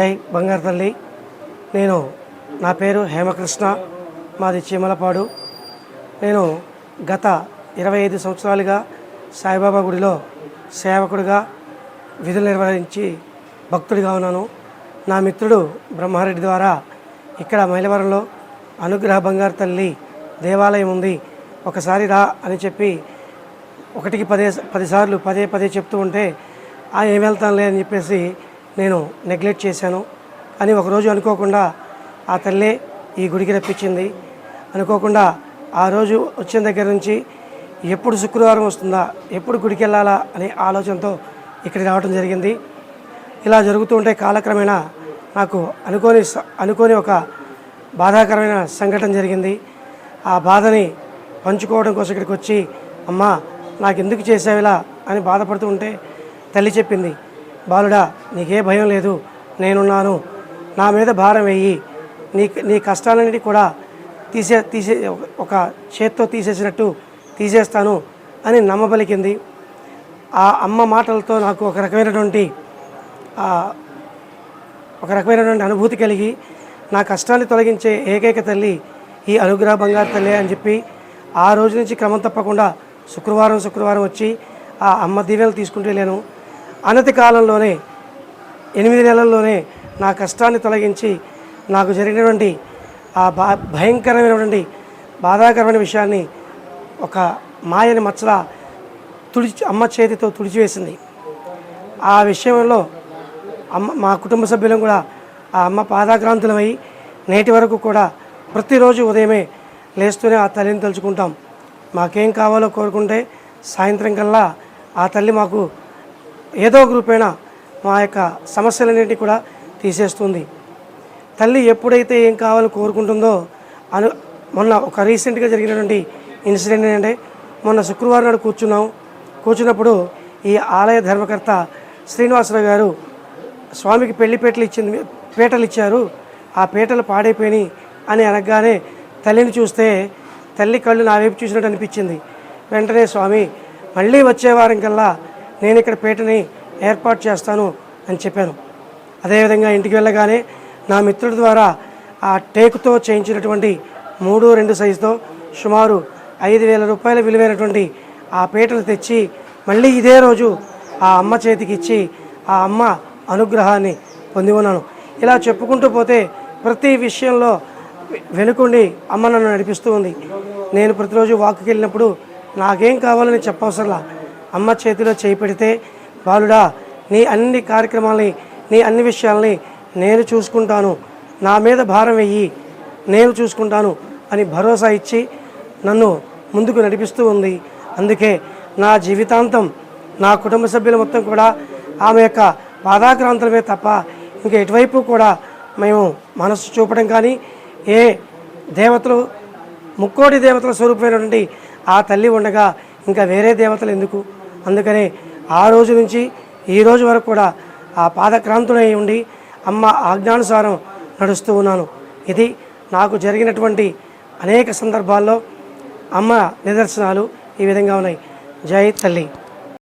జై బంగారు తల్లి. నా పేరు హేమకృష్ణ, మాది చీమలపాడు. నేను గత 25 సంవత్సరాలుగా సాయిబాబా గుడిలో సేవకుడిగా విధులు నిర్వహించి భక్తుడిగా ఉన్నాను. నా మిత్రుడు బ్రహ్మారెడ్డి ద్వారా ఇక్కడ మైలవరంలో అనుగ్రహ బంగారు తల్లి దేవాలయం ఉంది, ఒకసారి రా అని చెప్పి ఒకటికి 10 సార్లు పదే చెప్తూ ఉంటే ఏం వెళ్తానులే అని చెప్పేసి నేను నెగ్లెక్ట్ చేశాను. కానీ ఒకరోజు అనుకోకుండా ఆ తల్లే ఈ గుడికి రప్పించింది. అనుకోకుండా ఆ రోజు వచ్చిన దగ్గర నుంచి ఎప్పుడు శుక్రవారం వస్తుందా, ఎప్పుడు గుడికి వెళ్ళాలా అనే ఆలోచనతో ఇక్కడికి రావడం జరిగింది. ఇలా జరుగుతూ ఉంటే కాలక్రమేణా నాకు అనుకోని ఒక బాధాకరమైన సంఘటన జరిగింది. ఆ బాధని పంచుకోవడం కోసం ఇక్కడికి వచ్చి, అమ్మా నాకు ఎందుకు చేసావిలా అని బాధపడుతూ ఉంటే తల్లి చెప్పింది, బాలుడా నీకే భయం లేదు, నేనున్నాను, నా మీద భారం వేయి, నీ కష్టాలన్నిటి కూడా తీసే ఒక చేత్తో తీసేసినట్టు తీసేస్తాను అని నమ్మబలికింది. ఆ అమ్మ మాటలతో నాకు ఒక రకమైనటువంటి అనుభూతి కలిగి, నా కష్టాన్ని తొలగించే ఏకైక తల్లి ఈ అనుగ్రహ బంగారు తల్లి అని చెప్పి ఆ రోజు నుంచి క్రమం తప్పకుండా శుక్రవారం వచ్చి ఆ అమ్మ దీవెనలు తీసుకుంటూ వెళ్ళాను. అనతి కాలంలోనే 8 నెలల్లోనే నా కష్టాన్ని తొలగించి నాకు జరిగినటువంటి ఆ భయంకరమైనటువంటి బాధాకరమైన విషయాన్ని ఒక మాయని మచ్చలా అమ్మ చేతితో తుడిచివేసింది. ఆ విషయంలో మా కుటుంబ సభ్యులం కూడా ఆ అమ్మ పాదాక్రాంతులమై నేటి వరకు కూడా ప్రతిరోజు ఉదయమే లేస్తూనే ఆ తల్లిని తలుచుకుంటాం. మాకేం కావాలో కోరుకుంటే సాయంత్రం కల్లా ఆ తల్లి మాకు ఏదో ఒక రూపేణ మా యొక్క సమస్యలన్నింటినీ కూడా తీసేస్తుంది. తల్లి ఎప్పుడైతే ఏం కావాలో కోరుకుంటుందో మొన్న ఒక రీసెంట్గా జరిగినటువంటి ఇన్సిడెంట్ ఏంటంటే, మొన్న శుక్రవారం నాడు కూర్చున్నప్పుడు ఈ ఆలయ ధర్మకర్త శ్రీనివాసరావు గారు స్వామికి పీటలు ఇచ్చారు, ఆ పీటలు పాడైపోయినాయి అని అనగానే తల్లిని చూస్తే తల్లి కళ్ళు నా వైపు చూసినట్టు అనిపించింది. వెంటనే స్వామి మళ్ళీ వచ్చే వారం కల్లా నేను ఇక్కడ పీటని ఏర్పాటు చేస్తాను అని చెప్పాను. అదేవిధంగా ఇంటికి వెళ్ళగానే నా మిత్రుడి ద్వారా ఆ టేకుతో చేయించినటువంటి 3/2 సైజుతో సుమారు 5,000 రూపాయల విలువైనటువంటి ఆ పీటను తెచ్చి మళ్ళీ ఇదే రోజు ఆ అమ్మ చేతికి ఇచ్చి ఆ అమ్మ అనుగ్రహాన్ని పొంది ఉన్నాను. ఇలా చెప్పుకుంటూ పోతే ప్రతి విషయంలో వెనుకుండి అమ్మ నన్ను నడిపిస్తూ ఉంది. నేను ప్రతిరోజు వాక్కి వెళ్ళినప్పుడు నాకేం కావాలని చెప్పవసరంలా, అమ్మ చేతిలో చేయి పెడితే, బాలుడా నీ అన్ని కార్యక్రమాలని, నీ అన్ని విషయాల్ని నేను చూసుకుంటాను, నా మీద భారం వెయ్యి, నేను చూసుకుంటాను అని భరోసా ఇచ్చి నన్ను ముందుకు నడిపిస్తూ ఉంది. అందుకే నా జీవితాంతం నా కుటుంబ సభ్యులు మొత్తం కూడా ఆమె యొక్క పాదాక్రాంతులమే తప్ప ఇంకా ఎటువైపు కూడా మేము మనస్సు చూపడం కానీ, ఏ దేవతలు ముక్కోటి దేవతల స్వరూపమైనటువంటి ఆ తల్లి ఉండగా ఇంకా వేరే దేవతలు ఎందుకు? అందుకనే ఆ రోజు నుంచి ఈ రోజు వరకు కూడా ఆ పాదక్రాంతుడై ఉండి అమ్మ ఆజ్ఞానుసారం నడుస్తూ ఉన్నాను. ఇది నాకు జరిగినటువంటి అనేక సందర్భాల్లో అమ్మ నిదర్శనాలు ఈ విధంగా ఉన్నాయి. జై తల్లి.